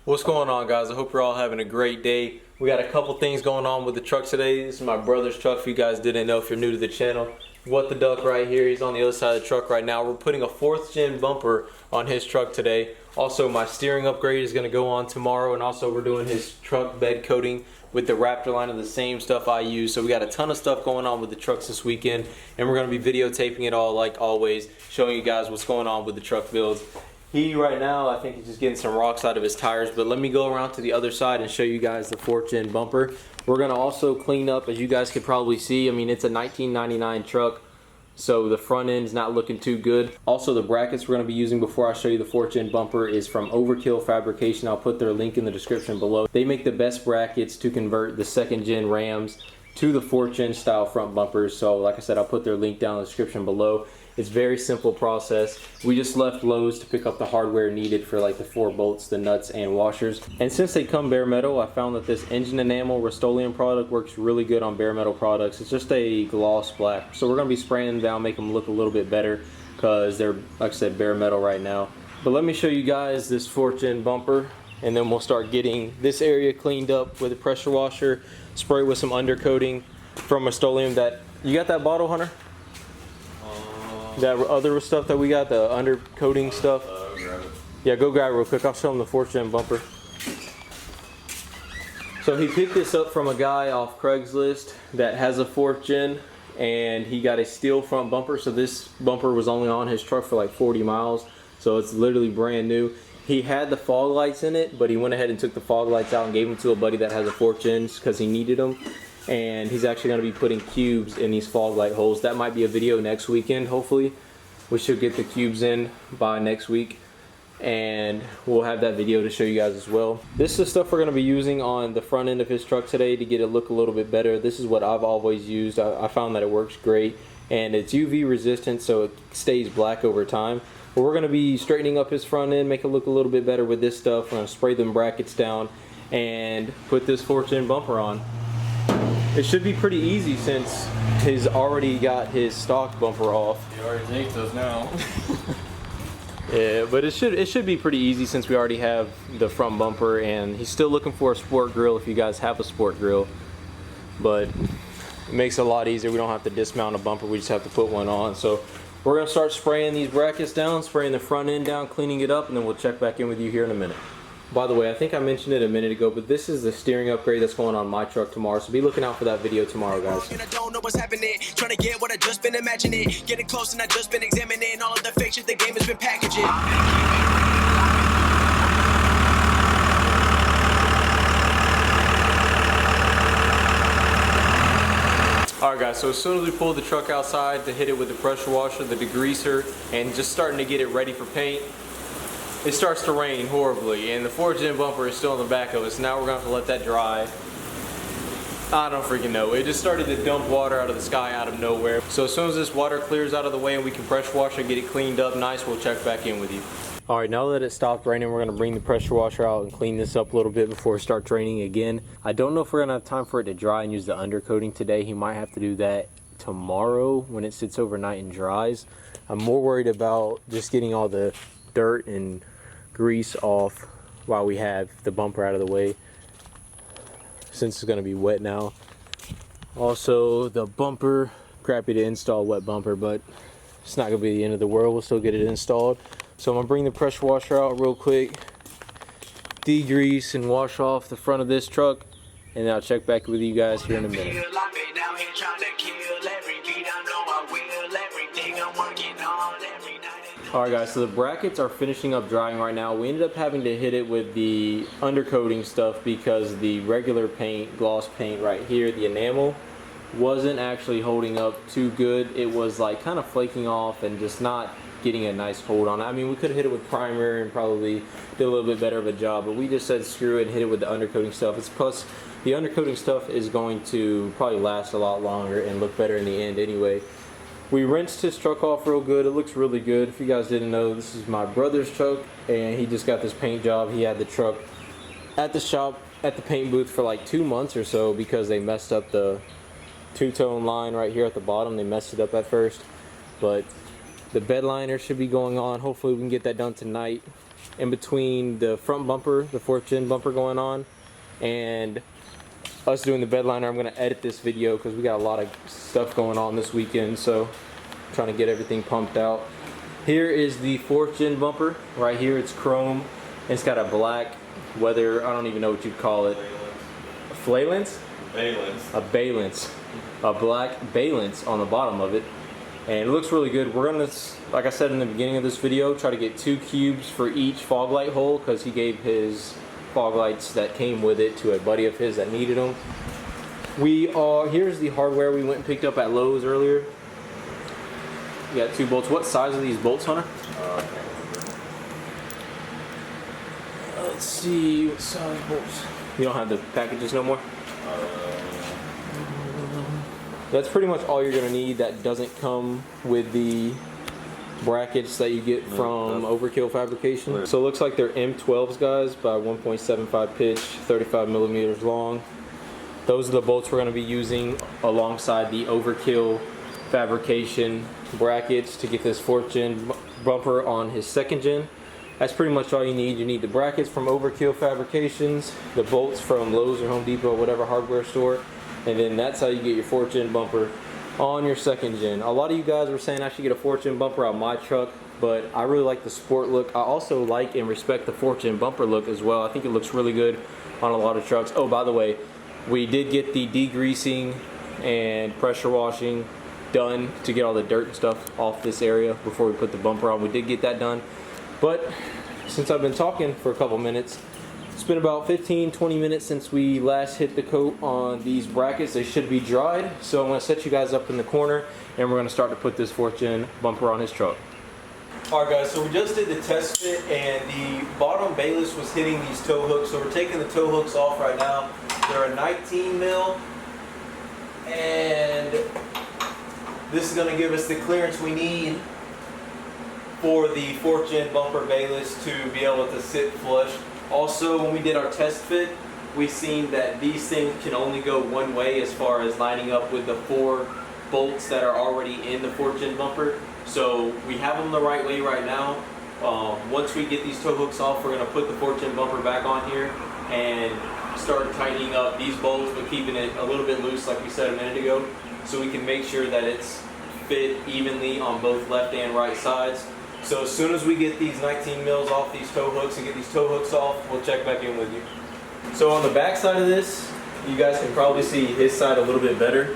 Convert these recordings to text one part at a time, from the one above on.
What's going on, guys? I hope you're all having a great day. We got a couple things going on with the truck today. This is my brother's truck, if you guys didn't know, if you're new to the channel. What the Duck right here, he's on the other side of the truck right now. We're putting a 4th gen bumper on his truck today. Also, my steering upgrade is going to go on tomorrow, and also we're doing his truck bed coating with the Raptor line of the same stuff I use. So we got a ton of stuff going on with the trucks this weekend, and we're going to be videotaping it all like always, showing you guys what's going on with the truck builds. He right now, I think he's just getting some rocks out of his tires, but let me go around to the other side and show you guys the 4th gen bumper. We're gonna also clean up, as you guys could probably see, I mean, it's a 1999 truck, so the front end's not looking too good. Also, the brackets we're gonna be using before I show you the 4th gen bumper is from Overkill Fabrication. I'll put their link in the description below. They make the best brackets to convert the 2nd gen Rams to the 4th gen style front bumpers. So like I said, I'll put their link down in the description below. It's a very simple process. We just left Lowe's to pick up the hardware needed for like the 4 bolts, the nuts, and washers. And since they come bare metal, I found that this engine enamel Rust-Oleum product works really good on bare metal products. It's just a gloss black. So we're gonna be spraying them down, make them look a little bit better because they're, like I said, bare metal right now. But let me show you guys this 4th gen bumper, and then we'll start getting this area cleaned up with a pressure washer, spray with some undercoating from Rust-Oleum. That, you got that bottle, Hunter? That other stuff that we got, the undercoating stuff. Yeah, go grab it real quick. I'll show him the 4th gen bumper. So he picked this up from a guy off Craigslist that has a 4th gen, and he got a steel front bumper. So this bumper was only on his truck for like 40 miles. So it's literally brand new. He had the fog lights in it, but he went ahead and took the fog lights out and gave them to a buddy that has a 4th gen because he needed them. And he's actually going to be putting cubes in these fog light holes. That might be a video next weekend, hopefully. We should get the cubes in by next week, and we'll have that video to show you guys as well. This is the stuff we're going to be using on the front end of his truck today to get it look a little bit better. This is what I've always used. I found that it works great, and it's UV resistant, so it stays black over time. But we're going to be straightening up his front end, make it look a little bit better with this stuff. We're going to spray them brackets down and put this 4th gen bumper on. It should be pretty easy since he's already got his stock bumper off. He already takes us now. Yeah, but it should be pretty easy since we already have the front bumper, and he's still looking for a sport grill if you guys have a sport grill. But it makes it a lot easier. We don't have to dismount a bumper, we just have to put one on. So we're gonna start spraying these brackets down, spraying the front end down, cleaning it up, and then we'll check back in with you here in a minute. By the way, I think I mentioned it a minute ago, but this is the steering upgrade that's going on my truck tomorrow, so be looking out for that video tomorrow, guys. I don't know what's happening, trying to get what I just been imagining, getting close and I just been examining all of the fake shit the game has been packaging. Alright guys, so as soon as we pulled the truck outside to hit it with the pressure washer, the degreaser, and just starting to get it ready for paint, it starts to rain horribly, and the 4th gen bumper is still in the back of us. Now we're going to have to let that dry. I don't freaking know. It just started to dump water out of the sky out of nowhere. So as soon as this water clears out of the way and we can pressure wash it, get it cleaned up nice, we'll check back in with you. Alright, now that it stopped raining, we're going to bring the pressure washer out and clean this up a little bit before it starts raining again. I don't know if we're going to have time for it to dry and use the undercoating today. He might have to do that tomorrow when it sits overnight and dries. I'm more worried about just getting all the dirt and grease off while we have the bumper out of the way, since it's going to be wet now. Also, the bumper, crappy to install wet bumper, but it's not going to be the end of the world. We'll still get it installed. So I'm going to bring the pressure washer out real quick, degrease and wash off the front of this truck, and then I'll check back with you guys here in a minute. Alright guys, so the brackets are finishing up drying right now. We ended up having to hit it with the undercoating stuff because the regular paint, gloss paint right here, the enamel, wasn't actually holding up too good. It was like kind of flaking off and just not getting a nice hold on it. I mean, we could have hit it with primer and probably did a little bit better of a job, but we just said screw it and hit it with the undercoating stuff. It's plus the undercoating stuff is going to probably last a lot longer and look better in the end anyway. We rinsed his truck off real good. It looks really good. If you guys didn't know, this is my brother's truck, and he just got this paint job. He had the truck at the shop at the paint booth for like 2 months or so because they messed up the two-tone line right here at the bottom. They messed it up at first, but the bed liner should be going on. Hopefully we can get that done tonight. in between the front bumper, the 4th gen bumper going on, and us doing the bed liner. I'm going to edit this video because we got a lot of stuff going on this weekend, so I'm trying to get everything pumped out. Here is the 4th gen bumper. Right here it's chrome. It's got a black weather, I don't even know what you'd call it. A valence? A valence. A black valence on the bottom of it. And it looks really good. We're gonna, like I said in the beginning of this video, try to get 2 cubes for each fog light hole because he gave his fog lights that came with it to a buddy of his that needed them. Here's the hardware we went and picked up at Lowe's earlier. We got 2 bolts. What size are these bolts, Hunter? Let's see, what size bolts? You don't have the packages no more? That's pretty much all you're going to need. That doesn't come with the brackets that you get from Overkill Fabrication. So it looks like they're M12s, guys, by 1.75 pitch, 35 millimeters long. Those are the bolts we're going to be using alongside the Overkill Fabrication brackets to get this 4th gen bumper on his 2nd gen. That's pretty much all you need. You need the brackets from Overkill Fabrications, the bolts from Lowe's or Home Depot, whatever hardware store, and then that's how you get your 4th gen bumper on your 2nd gen. A lot of you guys were saying I should get a 4th gen bumper on my truck, but I really like the sport look. I also like and respect the 4th gen bumper look as well. I think it looks really good on a lot of trucks. Oh, by the way, we did get the degreasing and pressure washing done to get all the dirt and stuff off this area before we put the bumper on. We did get that done. But since I've been talking for a couple minutes, it's been about 15-20 minutes since we last hit the coat on these brackets. They should be dried, so I'm going to set you guys up in the corner and we're going to start to put this 4th gen bumper on his truck. Alright guys, so we just did the test fit and the bottom bayless was hitting these tow hooks, so we're taking the tow hooks off right now. They're a 19 mil and this is going to give us the clearance we need for the 4th gen bumper bayless to be able to sit flush. Also, when we did our test fit, we seen that these things can only go one way as far as lining up with the 4 bolts that are already in the 4th gen bumper. So we have them the right way right now. Once we get these tow hooks off, we're going to put the 4th gen bumper back on here and start tightening up these bolts, but keeping it a little bit loose like we said a minute ago, so we can make sure that it's fit evenly on both left and right sides. So as soon as we get these 19 mils off these tow hooks and get these tow hooks off, we'll check back in with you. So on the back side of this, you guys can probably see his side a little bit better.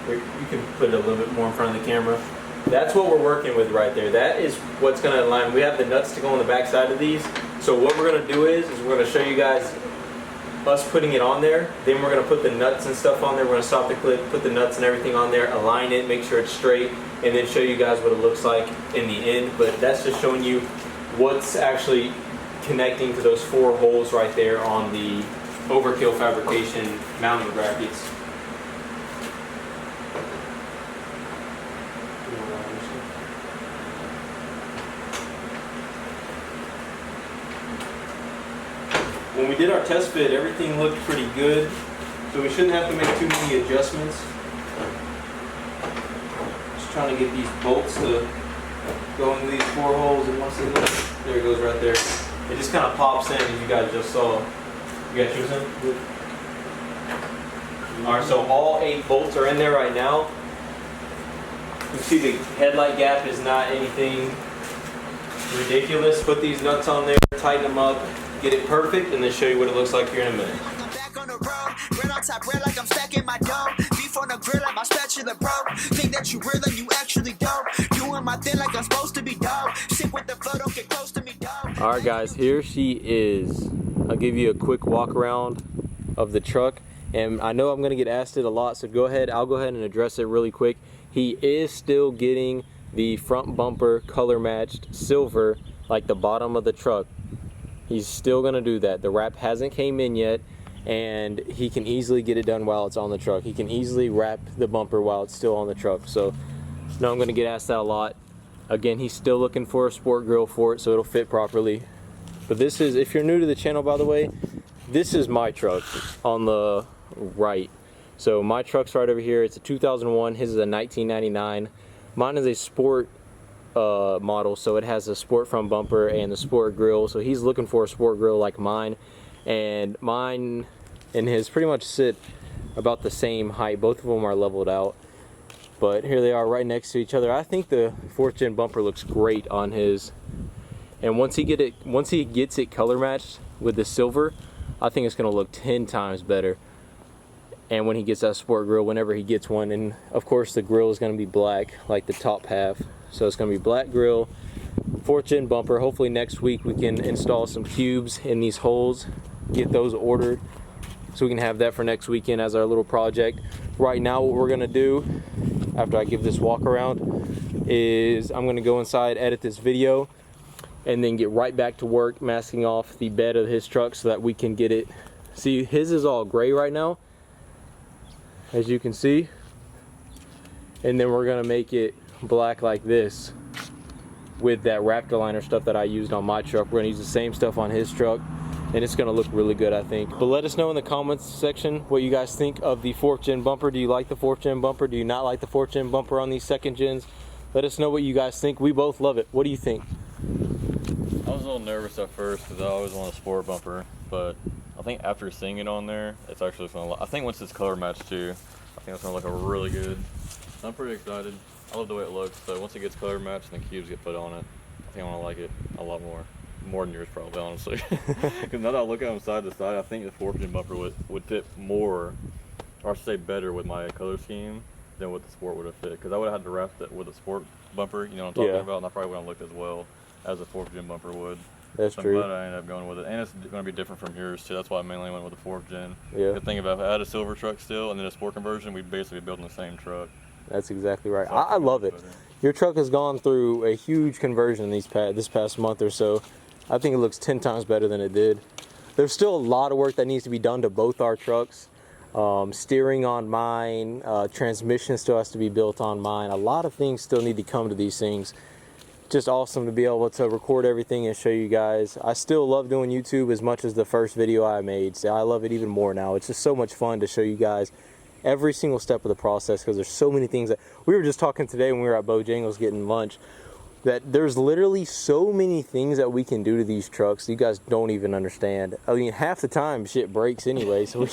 You can put it a little bit more in front of the camera. That's what we're working with right there. That is what's going to align. We have the nuts to go on the back side of these. So what we're going to do is we're going to show you guys us putting it on there. Then we're going to put the nuts and stuff on there. We're going to stop the clip, put the nuts and everything on there, align it, make sure it's straight, and then show you guys what it looks like in the end. But that's just showing you what's actually connecting to those 4 holes right there on the Overkill Fabrication mounting brackets. When we did our test fit, everything looked pretty good, so we shouldn't have to make too many adjustments. Just trying to get these bolts to go into these 4 holes, and once they look, there it goes right there. It just kind of pops in, as you guys just saw. You got yours in? Alright, so all 8 bolts are in there right now. You can see the headlight gap is not anything ridiculous. Put these nuts on there, tighten them up, get it perfect, and then show you what it looks like here in a minute. I'm back on the road, red on top, red like I'm stacking my dough. Beef on the grill like my spatula broke. Think that you real and you actually dope. Doing my thing like I'm supposed to be dope. Sit with the flow, don't get close to me, dope. Alright guys, here she is. I'll give you a quick walk around of the truck. And I know I'm going to get asked it a lot, so I'll go ahead and address it really quick. He is still getting the front bumper color matched silver like the bottom of the truck. He's still going to do that. The wrap hasn't came in yet, and he can easily get it done while it's on the truck. He can easily wrap the bumper while it's still on the truck. So no, I'm going to get asked that a lot. Again, he's still looking for a sport grill for it so it'll fit properly. But this is, if you're new to the channel by the way, this is my truck on the right. So my truck's right over here. It's a 2001. His is a 1999. Mine is a sport model, so it has a sport front bumper and the sport grille. So he's looking for a sport grille like mine, and mine and his pretty much sit about the same height. Both of them are leveled out, but here they are right next to each other. I think the 4th gen bumper looks great on his, and once he gets it color matched with the silver, I think it's going to look 10 times better. And when he gets that sport grille, whenever he gets one, and of course the grille is going to be black, like the top half. So it's going to be black grille, 4th gen bumper. Hopefully next week we can install some cubes in these holes, get those ordered, so we can have that for next weekend as our little project. Right now what we're going to do, after I give this walk around, is I'm going to go inside, edit this video, and then get right back to work masking off the bed of his truck so that we can get it. See, his is all gray right now, as you can see, and then we're gonna make it black like this with that Raptor liner stuff that I used on my truck. We're gonna use the same stuff on his truck, and it's gonna look really good, I think. But let us know in the comments section what you guys think of the 4th gen bumper. Do you like the 4th gen bumper? Do you not like the 4th gen bumper on these 2nd gens? Let us know what you guys think. We both love it. What do you think? I was a little nervous at first because I always want a sport bumper, but I think after seeing it on there, it's actually going to. I think once it's color matched too, I think it's going to look really good. I'm pretty excited. I love the way it looks. So once it gets color matched and the cubes get put on it, I think I'm going to like it a lot more than yours probably, honestly. Because now that I look at them side to side, I think the 4th gen bumper would fit more, or I should say better, with my color scheme than what the sport would have fit. Because I would have had to wrap it with a sport bumper, you know what I'm talking about, and that probably wouldn't look as well as a 4th gen bumper would. That's so true. I'm glad I ended up going with it, and it's going to be different from yours too. That's why I mainly went with the 4th gen. Yeah. Good thing about if I had a silver truck still and then a sport conversion, we'd basically be building the same truck. That's exactly right. So I love it. better. Your truck has gone through a huge conversion this past month or so. I think it looks 10 times better than it did. There's still a lot of work that needs to be done to both our trucks. Steering on mine, transmission still has to be built on mine. A lot of things still need to come to these things. Just awesome to be able to record everything and show you guys. I still love doing YouTube as much as the first video I made. So I love it even more now. It's just so much fun to show you guys every single step of the process, because there's so many things that we were just talking today when we were at Bojangles getting lunch, that there's literally so many things that we can do to these trucks you guys don't even understand. I mean, half the time shit breaks anyway, so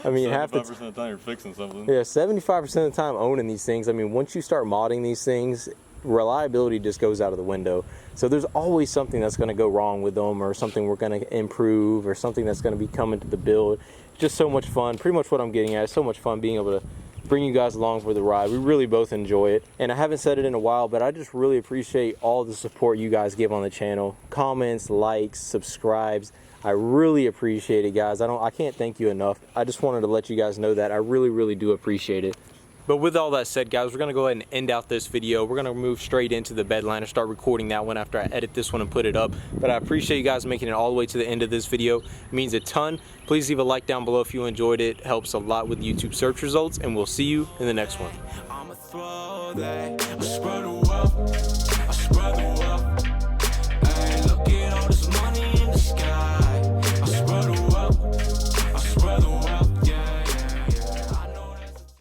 I mean, 75% of the time you're fixing something. Yeah, 75% of the time owning these things. I mean, once you start modding these things, reliability just goes out of the window. So there's always something that's going to go wrong with them, or something we're going to improve, or something that's going to be coming to the build. Just so much fun. Pretty much what I'm getting at. It's so much fun being able to bring you guys along for the ride. We really both enjoy it, and I haven't said it in a while, but I just really appreciate all the support you guys give on the channel. Comments, likes, subscribes. I really appreciate it, guys. I can't thank you enough. I just wanted to let you guys know that I really do appreciate it. But with all that said, guys, we're going to go ahead and end out this video. We're going to move straight into the bed liner, start recording that one after I edit this one and put it up. But I appreciate you guys making it all the way to the end of this video. It means a ton. Please leave a like down below if you enjoyed it. It helps a lot with YouTube search results, and we'll see you in the next one. I'ma throw that